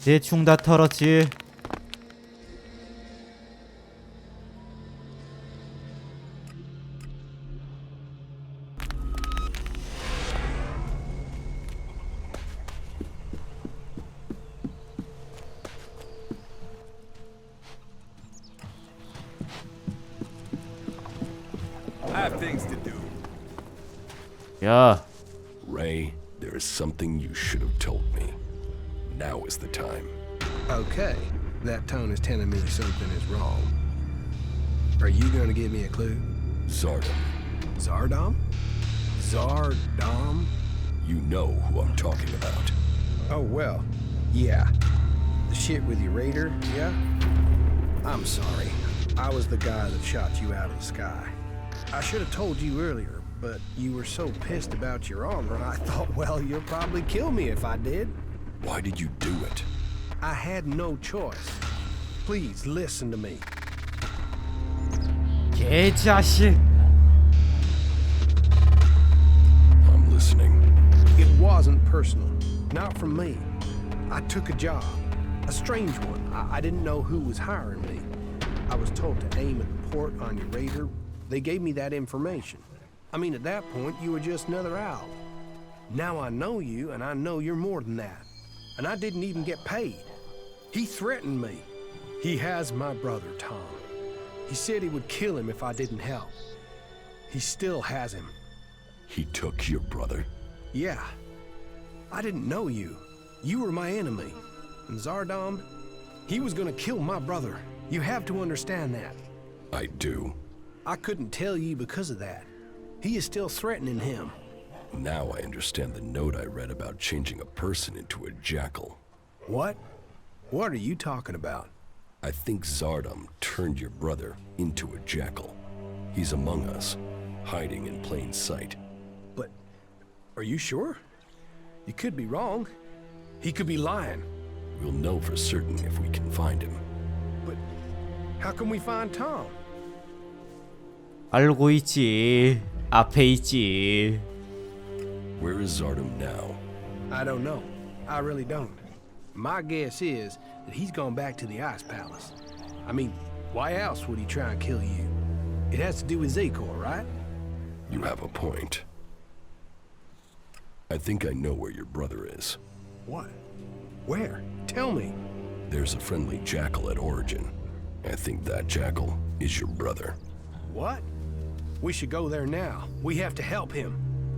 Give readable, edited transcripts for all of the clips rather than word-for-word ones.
대충 다 털었지. I have things to do. 야, Ray, there is something you should have told me. Now is the time. Okay, that tone is telling me something is wrong. Are you gonna give me a clue? Zardom, Zardom? Zardom? you know who I'm talking about. Oh, well, yeah. The shit with your raider, yeah? I'm sorry. I was the guy that shot you out of the sky. I should have told you earlier, but you were so pissed about your armor, I thought, well, you'll probably kill me if I did. Why did you do it? I had no choice. Please listen to me. 개자식. I'm listening. It wasn't personal. Not from me. I took a job. A strange one. I didn't know who was hiring me. I was told to aim at the port on your raider. They gave me that information. I mean, at that point, you were just another owl. Now I know you, and I know you're more than that. And I didn't even get paid. He threatened me. He has my brother, Tom. He said he would kill him if I didn't help. He still has him. He took your brother? Yeah. I didn't know you. You were my enemy. And Zardom, he was gonna kill my brother. You have to understand that. I do. I couldn't tell you because of that. He is still threatening him. Now I understand the note I read about changing a person into a jackal. What? What are you talking about? I think Zardom turned your brother into a jackal. He's among us, hiding in plain sight. But are you sure? You could be wrong. He could be lying. We'll know for certain if we can find him. But how can we find Tom? 알고 있지. 앞에 있지. Where is Zardom now? I don't know. I really don't. My guess is that he's gone back to the Ice Palace. I mean, why else would he try and kill you? It has to do with Zakor, right? You have a point. I think I know where your brother is. What? Where? Tell me. There's a friendly jackal at Origin. I think that jackal is your brother. What? We should go there now. We have to help him.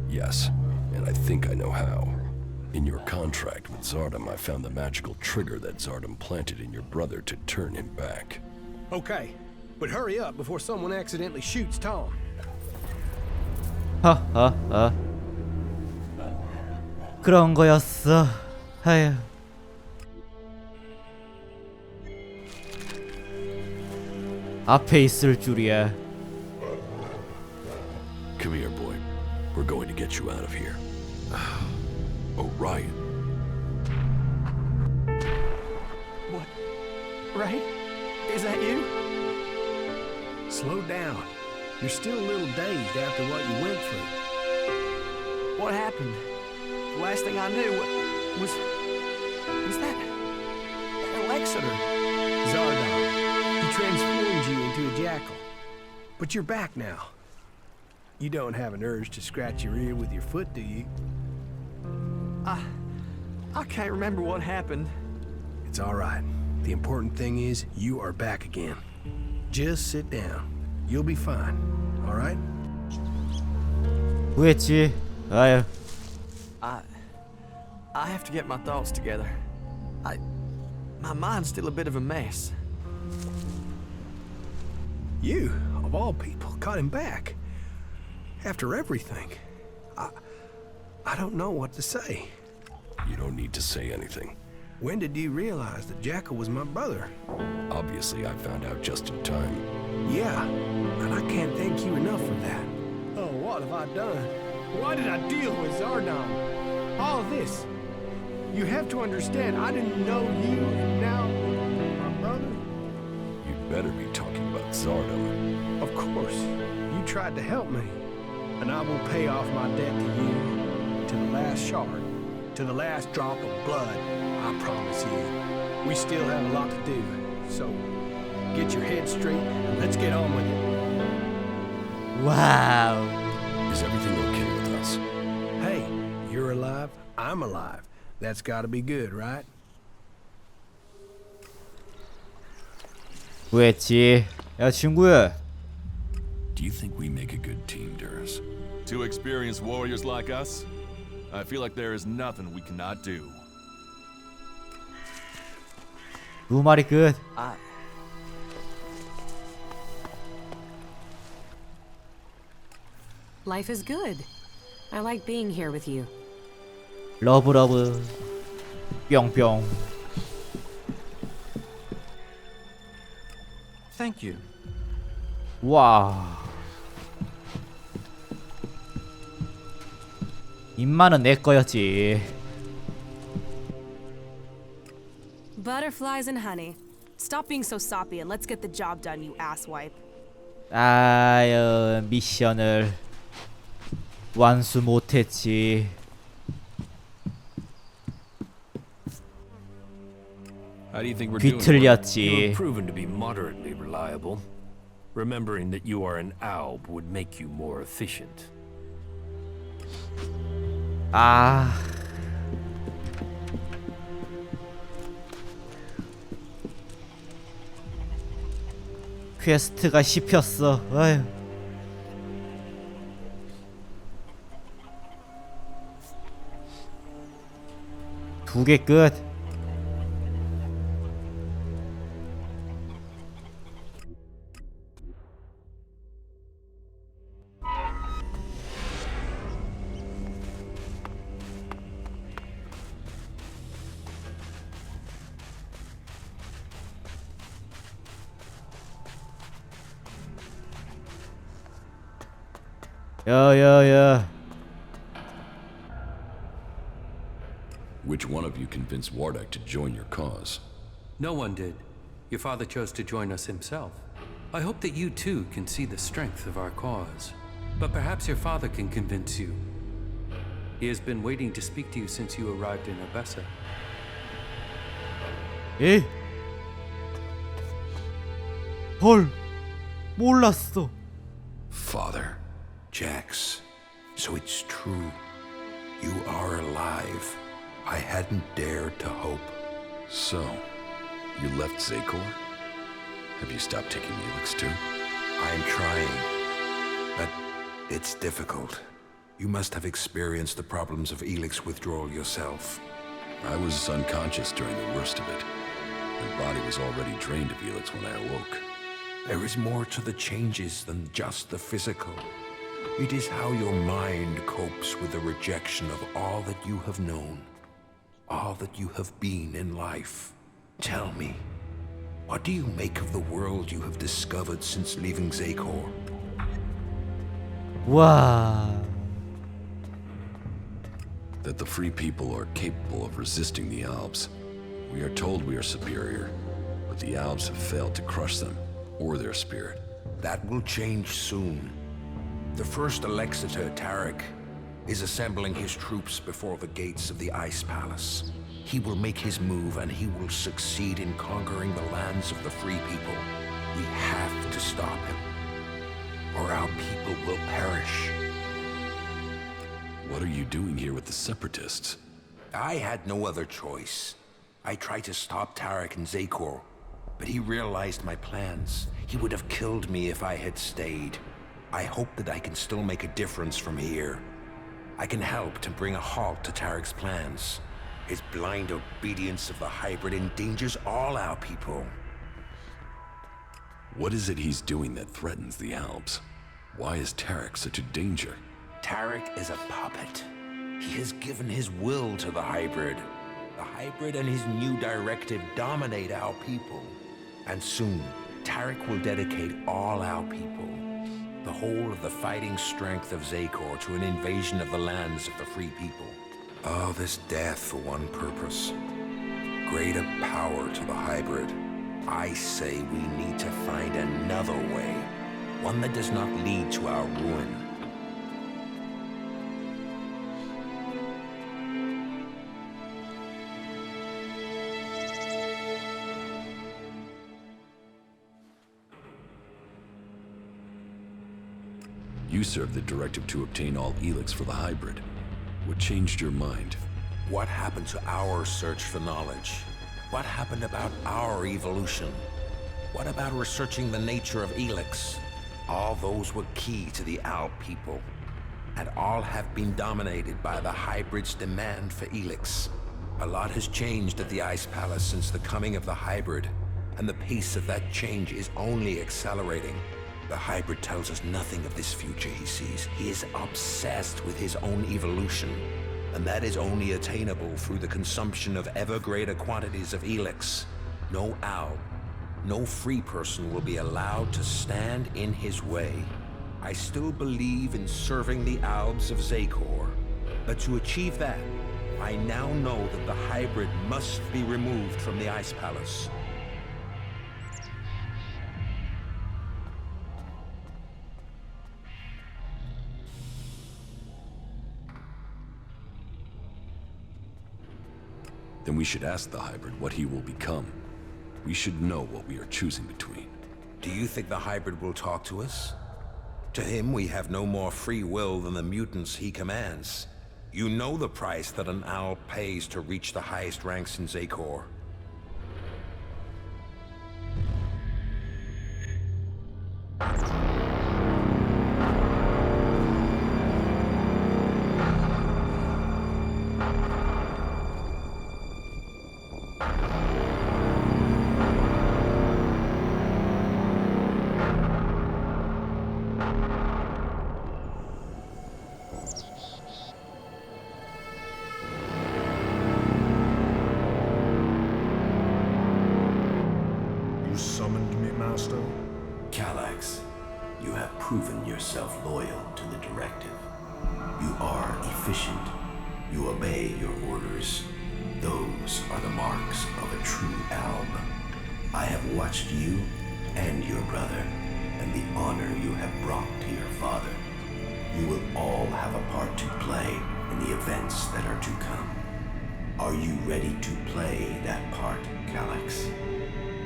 Yes, and I think I know how. In your contract with Zardom, I found the magical trigger that Zardom planted in your brother to turn him back. Okay, but hurry up before someone accidentally shoots Tom. 하하하. 그런 거였어. 아휴. 앞에 있을 줄이야. Come here, boy. We're going to get you out of here. Orion. What? Ray? Is that you? Slow down. You're still a little dazed after what you went through. What happened? The last thing I knew was that Alexander. Zardom. He transformed you into a jackal. But you're back now. You don't have an urge to scratch your ear with your foot, do you? I can't remember what happened. It's all right. The important thing is you are back again. Just sit down. You'll be fine. All right? 후회했지. 아휴. I have to get my thoughts together. My mind's still a bit of a mess. You, of all people, got him back. After everything. I don't know what to say. You don't need to say anything. When did you realize that Jackal was my brother? Obviously, I found out just in time. Yeah, and I can't thank you enough for that. Oh, what have I done? Why did I deal with Zardom? All of this. You have to understand, I didn't know you, and now my brother? You'd better be talking about Zardom. Of course. You tried to help me, and I will pay off my debt to you, to the last shard, to the last drop of blood, I promise you. We still have a lot to do, so get your head straight and let's get on with it. 와우. Is everything okay with us? Hey, you're alive, I'm alive. That's gotta be good, right? 왜지? 야 친구야. Do you think we make a good team, Durs? Two experienced warriors like us? I feel like there is nothing we cannot do. 두 마리 끝. Life is good. I like being here with you. 러브 뿅뿅. Thank you. 와. 입만은 내 거였지. Butterflies and honey. Stop being so soppy and let's get the job done, you asswipe. 아유, 미션을 완수 못했지. How do you think we're doing? 뒤틀렸지. You're proven to be moderately reliable. Remembering that you are an alb would make you more efficient. 아. 퀘스트가 씹혔어. 아유. 두 개 끝. 야야야. Which one of you convinced Wardak to join your cause? No one did. Your father chose to join us himself. I hope that you too can see the strength of our cause. But perhaps your father can convince you. He has been waiting to speak to you since you arrived in Odessa. 에? 헐. 몰랐어. Father, Jax, so it's true. You are alive. I hadn't dared to hope. So, you left Zakor? Have you stopped taking Elex too? I'm trying, but it's difficult. You must have experienced the problems of Elex withdrawal yourself. I was unconscious during the worst of it. My body was already drained of Elex when I awoke. There is more to the changes than just the physical. It is how your mind copes with the rejection of all that you have known, all that you have been in life. Tell me, what do you make of the world you have discovered since leaving Zakor? 와. That the free people are capable of resisting the Alps. We are told we are superior, but the Alps have failed to crush them, or their spirit. That will change soon. The first Alexitor, Tarek, is assembling his troops before the gates of the Ice Palace. He will make his move and he will succeed in conquering the lands of the free people. We have to stop him, or our people will perish. What are you doing here with the Separatists? I had no other choice. I tried to stop Tarek in Zakor, but he realized my plans. He would have killed me if I had stayed. I hope that I can still make a difference from here. I can help to bring a halt to Tarek's plans. His blind obedience of the hybrid endangers all our people. What is it he's doing that threatens the Alps? Why is Tarek such a danger? Tarek is a puppet. He has given his will to the hybrid. The hybrid and his new directive dominate our people. And soon, Tarek will dedicate all our people, the whole of the fighting strength of Zakor, to an invasion of the lands of the free people. Oh, this death for one purpose. Greater power to the hybrid. I say we need to find another way. One that does not lead to our ruin. You served the directive to obtain all Elex for the hybrid. What changed your mind? What happened to our search for knowledge? What happened about our evolution? What about researching the nature of Elex? All those were key to the Owl people, and all have been dominated by the hybrid's demand for Elex. A lot has changed at the Ice Palace since the coming of the hybrid, and the pace of that change is only accelerating. The hybrid tells us nothing of this future he sees. He is obsessed with his own evolution, and that is only attainable through the consumption of ever greater quantities of Elex. No owl, no free person will be allowed to stand in his way. I still believe in serving the Albs of Zakor, but to achieve that, I now know that the hybrid must be removed from the Ice Palace. Then we should ask the hybrid what he will become. We should know what we are choosing between. Do you think the hybrid will talk to us? To him, we have no more free will than the mutants he commands. You know the price that an owl pays to reach the highest ranks in Zakor. You summoned me, Master? Calax, you have proven yourself loyal to the directive. You are efficient. You obey your orders. Those are the marks of a true alb. I have watched you and your brother, and the honor you have brought to your father. You will all have a part to play in the events that are to come. Are you ready to play that part, Calax?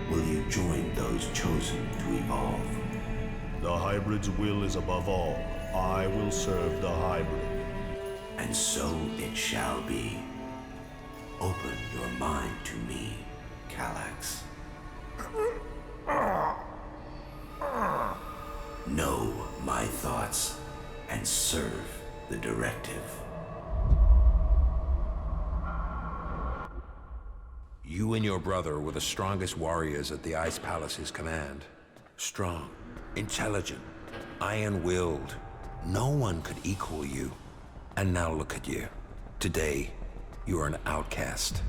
Will you join those chosen to evolve? The hybrid's will is above all. I will serve the hybrid. And so it shall be. Open your mind to me, Calax. Know my thoughts and serve the directive. You and your brother were the strongest warriors at the Ice Palace's command. Strong, intelligent, iron-willed. No one could equal you. And now look at you. Today, you are an outcast.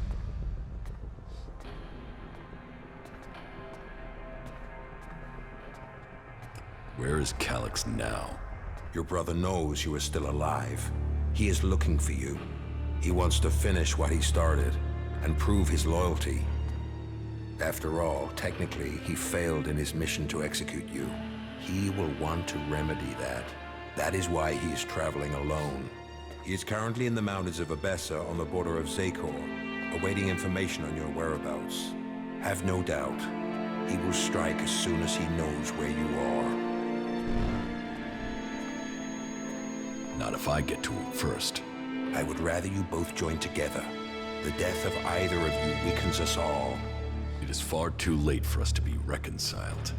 Where is Calax now? Your brother knows you are still alive. He is looking for you. He wants to finish what he started and prove his loyalty. After all, technically, he failed in his mission to execute you. He will want to remedy that. That is why he is traveling alone. He is currently in the mountains of Abessa on the border of Zakor, awaiting information on your whereabouts. Have no doubt, he will strike as soon as he knows where you are. Not if I get to him first. I would rather you both join together. The death of either of you weakens us all. It is far too late for us to be reconciled.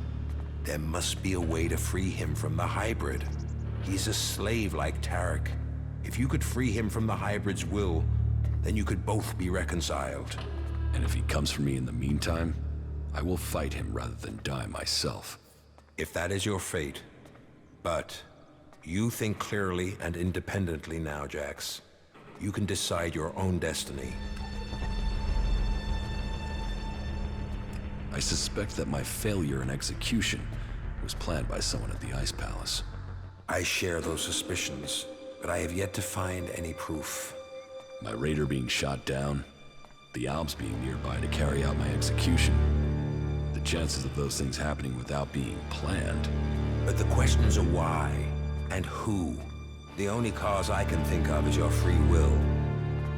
There must be a way to free him from the hybrid. He's a slave like Tarek. If you could free him from the hybrid's will, then you could both be reconciled. And if he comes for me in the meantime, I will fight him rather than die myself. If that is your fate. But you think clearly and independently now, Jax. You can decide your own destiny. I suspect that my failure in execution was planned by someone at the Ice Palace. I share those suspicions, but I have yet to find any proof. My raider being shot down, the Albs being nearby to carry out my execution. The chances of those things happening without being planned. But the questions are why and who. The only cause I can think of is your free will.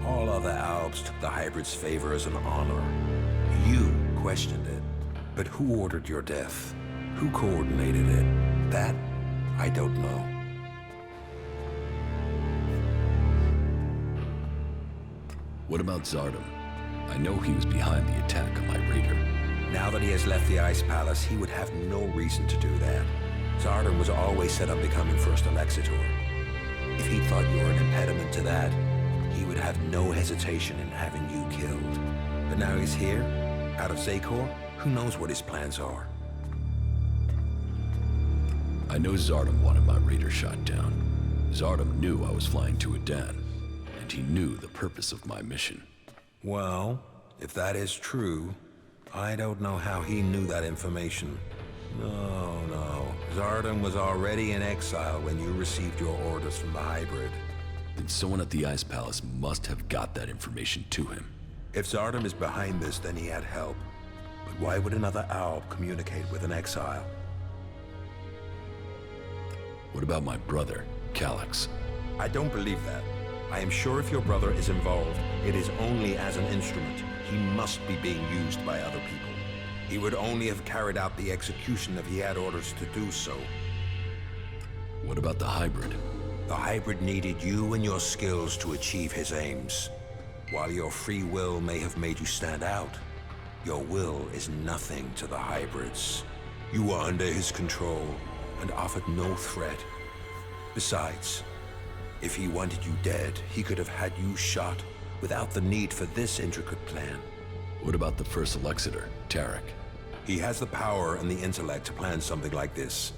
All other Albs took the hybrid's favor as an honor. You questioned it. But who ordered your death? Who coordinated it? That, I don't know. What about Zardom? I know he was behind the attack on my raider. Now that he has left the Ice Palace, he would have no reason to do that. Zardom was always set on becoming First Elexitor. If he thought you were an impediment to that, he would have no hesitation in having you killed. But now he's here, out of Zakor, who knows what his plans are? I know Zardom wanted my raider shot down. Zardom knew I was flying to Adan, and he knew the purpose of my mission. Well, if that is true, I don't know how he knew that information. No. Zardom was already in exile when you received your orders from the hybrid. Then someone at the Ice Palace must have got that information to him. If Zardom is behind this, then he had help. But why would another Alb communicate with an exile? What about my brother, Calyx? I don't believe that. I am sure if your brother is involved, it is only as an instrument. He must be being used by other people. He would only have carried out the execution if he had orders to do so. What about the hybrid? The hybrid needed you and your skills to achieve his aims. While your free will may have made you stand out, your will is nothing to the hybrids. You were under his control and offered no threat. Besides, if he wanted you dead, he could have had you shot without the need for this intricate plan. What about the First Elexitor, Tarek? He has the power and the intellect to plan something like this.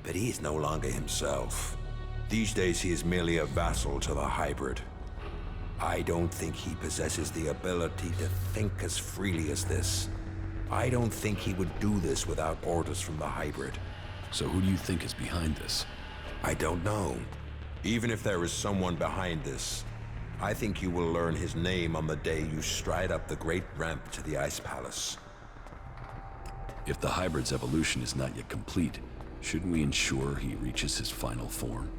But he is no longer himself. These days he is merely a vassal to the hybrid. I don't think he possesses the ability to think as freely as this. I don't think he would do this without orders from the hybrid. So who do you think is behind this? I don't know. Even if there is someone behind this, I think you will learn his name on the day you stride up the great ramp to the Ice Palace. If the hybrid's evolution is not yet complete, shouldn't we ensure he reaches his final form?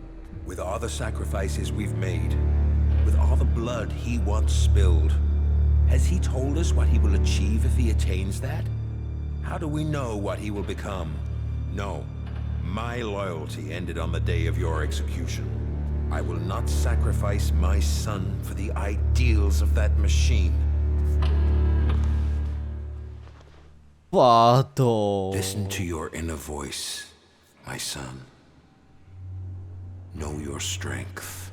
With all the sacrifices we've made, with all the blood he once spilled, has he told us what he will achieve if he attains that? How do we know what he will become? No. My loyalty ended on the day of your execution. I will not sacrifice my son for the ideals of that machine. Pato. Listen to your inner voice, my son. Know your strength.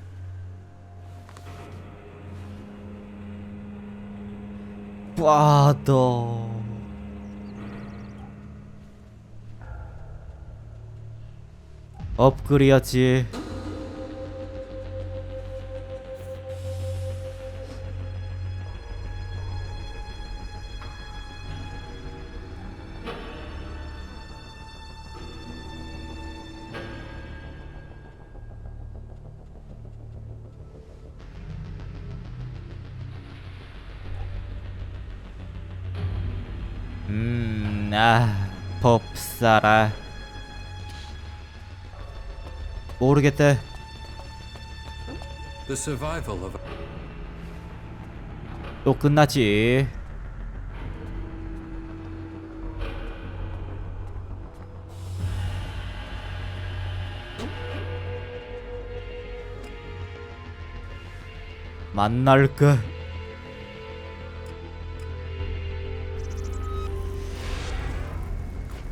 Pato. 업그레이드지. 법사라. 모르겠대. The survival of 또 끝났지. 만날까?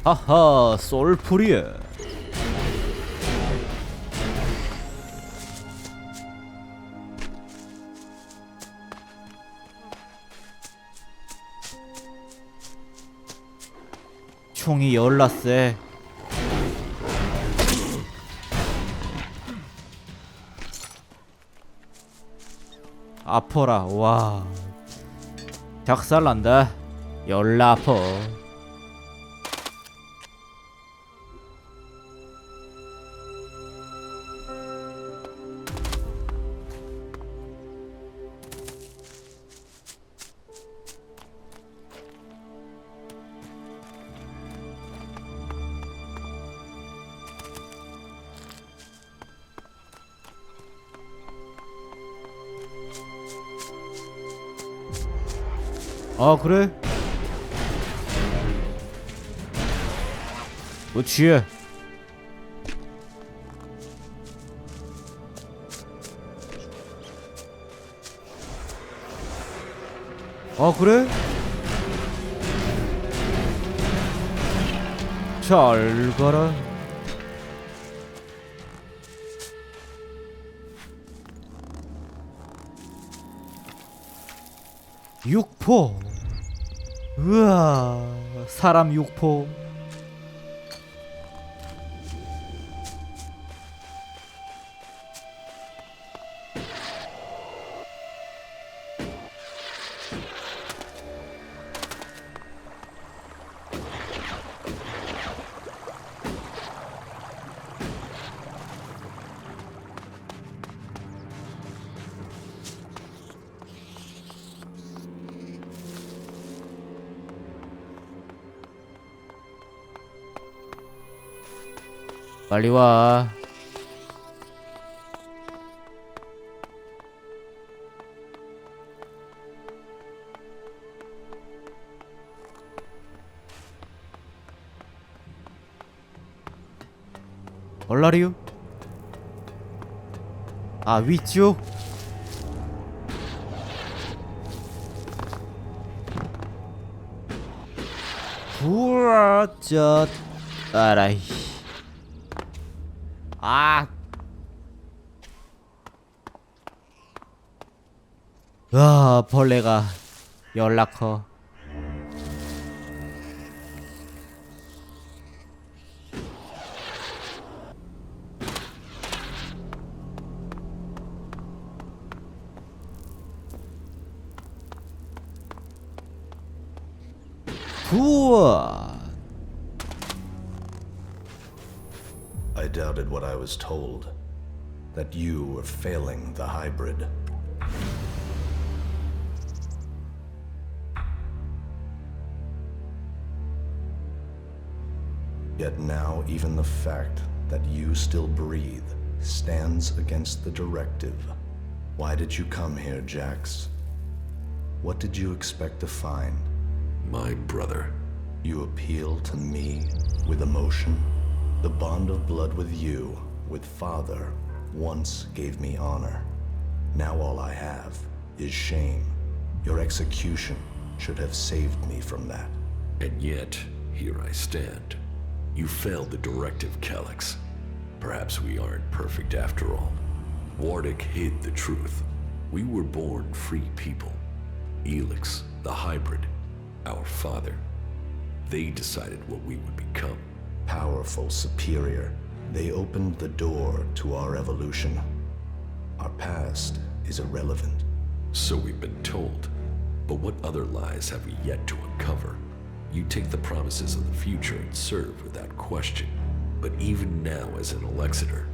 하하, 솔프리에. 총이 열나 세. 아퍼라. 와, 작살난다. 열나 아퍼. 아, 그래? 그렇지. 그래? 잘 가라. 육포. 우와, 사람 육포. 빨리 와. 얼라리요? 아, 위쪽? 우와, 알아이. 아. 와, 벌레가 연락 커. 우와. I doubted what I was told, that you were failing the hybrid. Yet now even the fact that you still breathe stands against the directive. Why did you come here, Jax? What did you expect to find? My brother. You appeal to me with emotion? The bond of blood with you, with Father, once gave me honor. Now all I have is shame. Your execution should have saved me from that. And yet, here I stand. You failed the directive, Elex. Perhaps we aren't perfect after all. Wardic hid the truth. We were born free people. Elex, the hybrid, our father. They decided what we would become. Powerful, superior. They opened the door to our evolution. Our past is irrelevant. So we've been told. But what other lies have we yet to uncover? You take the promises of the future and serve without question. But even now as an Alexeter,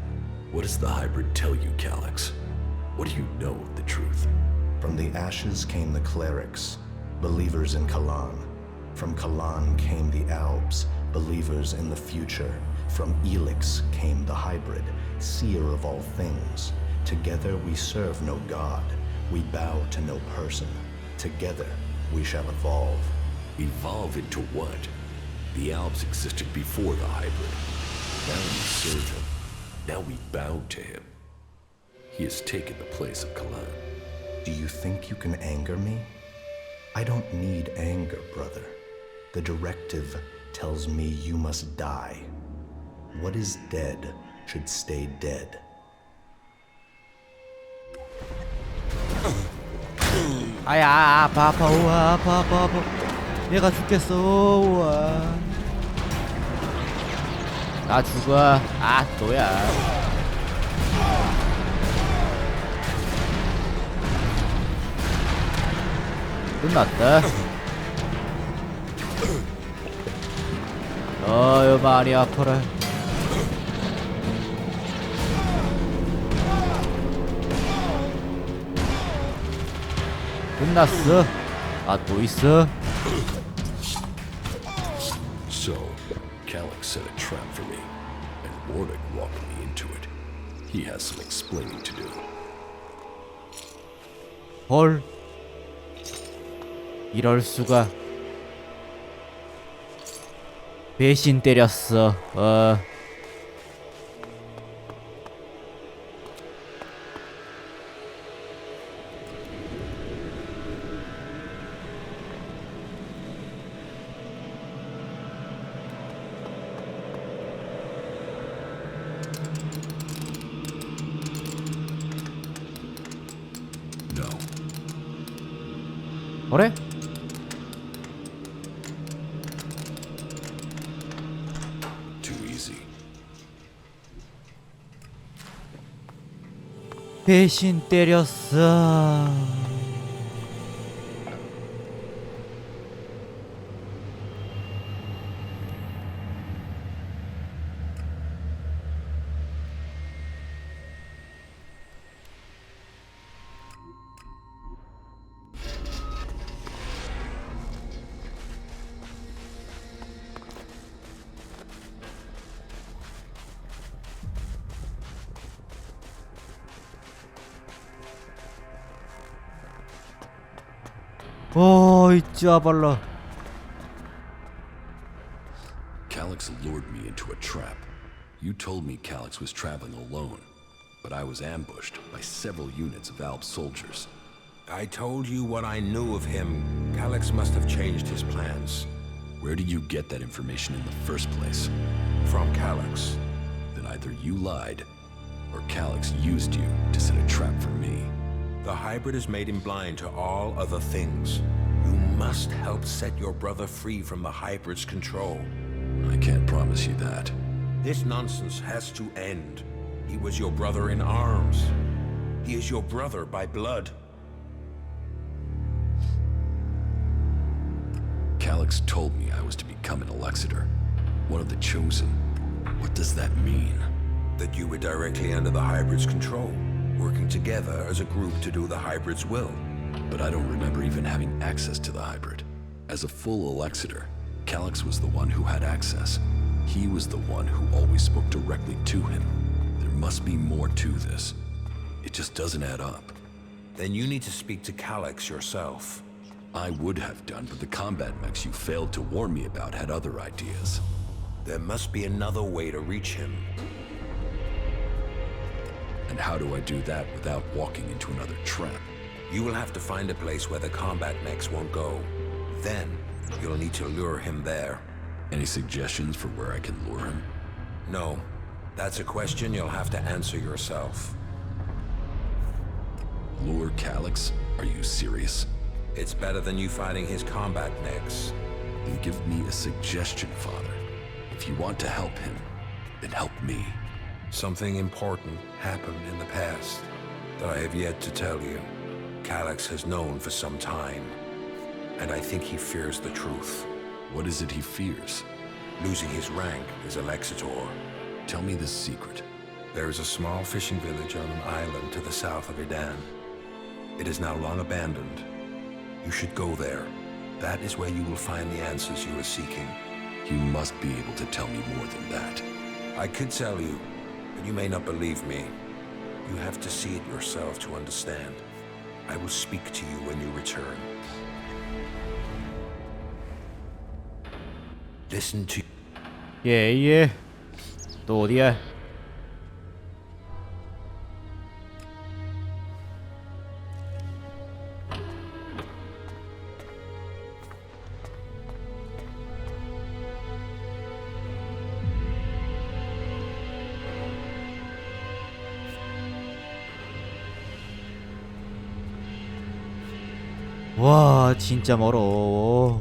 what does the hybrid tell you, Elex? What do you know of the truth? From the ashes came the clerics, believers in Kalan. From Kalan came the Albs, believers in the future. From Elex came the hybrid, seer of all things. Together we serve no god, we bow to no person. Together we shall evolve. Evolve into what? The Albs existed before the hybrid. Now we serve him. Now we bow to him. He has taken the place of Kalan. Do you think you can anger me? I don't need anger, brother. The directive tells me you must die. What is dead should stay dead. 아야, 아파, 우와, 아파. 내가 죽겠어, 우와. 나 죽어. 아, 또야. 끝났다. 어휴, 많이 아파라. 끝났어. 아, 또 있어. So, Elex set a trap for me, and Wardic walked me into it. He has some explaining to do. 헐. 이럴 수가. 배신 때렸어. 그래? Too easy. 배신 때렸어. 어이 짜발라. Calyx lured me into a trap. You told me Calyx was traveling alone, but I was ambushed by several units of Alb soldiers. I told you what I knew of him. Calyx must have changed his plans. Where did you get that information in the first place? From Calyx. Then either you lied, or Calyx used you to set a trap for me. The hybrid has made him blind to all other things. You must help set your brother free from the hybrid's control. I can't promise you that. This nonsense has to end. He was your brother in arms. He is your brother by blood. Calyx told me I was to become an Elexiter, one of the Chosen. What does that mean? That you were directly under the hybrid's control, working together as a group to do the hybrid's will. But I don't remember even having access to the hybrid. As a full Elexiter, Calyx was the one who had access. He was the one who always spoke directly to him. There must be more to this. It just doesn't add up. Then you need to speak to Calyx yourself. I would have done, but the combat mechs you failed to warn me about had other ideas. There must be another way to reach him. And how do I do that without walking into another trap? You will have to find a place where the combat mechs won't go. Then, you'll need to lure him there. Any suggestions for where I can lure him? No. That's a question you'll have to answer yourself. Lure Calyx? Are you serious? It's better than you fighting his combat mechs. Then give me a suggestion, Father. If you want to help him, then help me. Something important happened in the past that I have yet to tell you. Calyx has known for some time, and I think he fears the truth. What is it he fears? Losing his rank as Elexitor. Tell me this secret. There is a small fishing village on an island to the south of Idan. It is now long abandoned. You should go there. That is where you will find the answers you are seeking. You must be able to tell me more than that. I could tell you, but you may not believe me. You have to see it yourself to understand. I will speak to you when you return. Listen to... 예. 또 어디야? 와 진짜 멀어.